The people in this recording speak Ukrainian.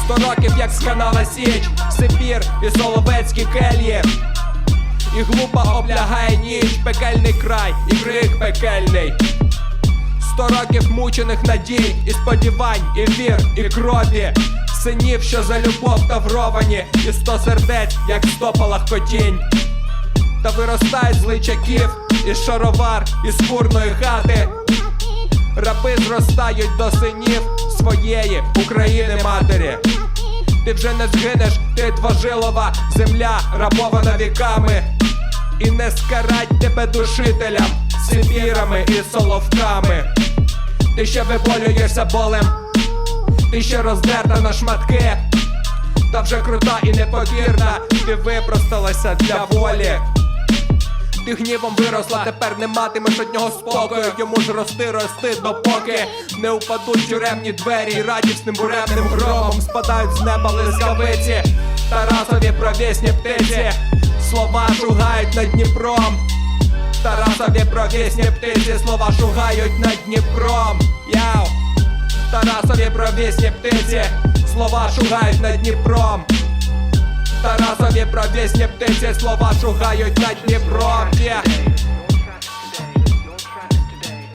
100 років як сканала Січ, Сибір і Соловецькі кельї. І глупо облягає ніч, пекельний край і крик пекельний. 100 років мучених надій, і сподівань, і вір, і крові. Синів, що за любов тавровані, і 100 сердець, як 100 палахкотінь. Та виростають з личаків, із шаровар, із курної хати. Раби зростають до синів своєї України матері. Ти вже не згинеш, ти двожилова земля, рабована віками. І не скарать тебе душителям, сибірами і соловками. Ти ще виболюєшся болем, ти ще роздерта на шматки. Та вже крута і непокірна, ти випросталася для волі. Ти гнівом виросла, тепер не матимеш од нього спокою. Йому ж рости, допоки не упадуть тюремні двері, і радісним буремним громом спадають з неба лискавиці. Тарасові провісні птиці, слова шугають над Дніпром. Тарасові провісні птиці, слова шугають над Дніпром. Яу! Тарасові провісні птиці, слова шугають над Дніпром. Тарасові провісні птиці, слова шугають над Дніпром.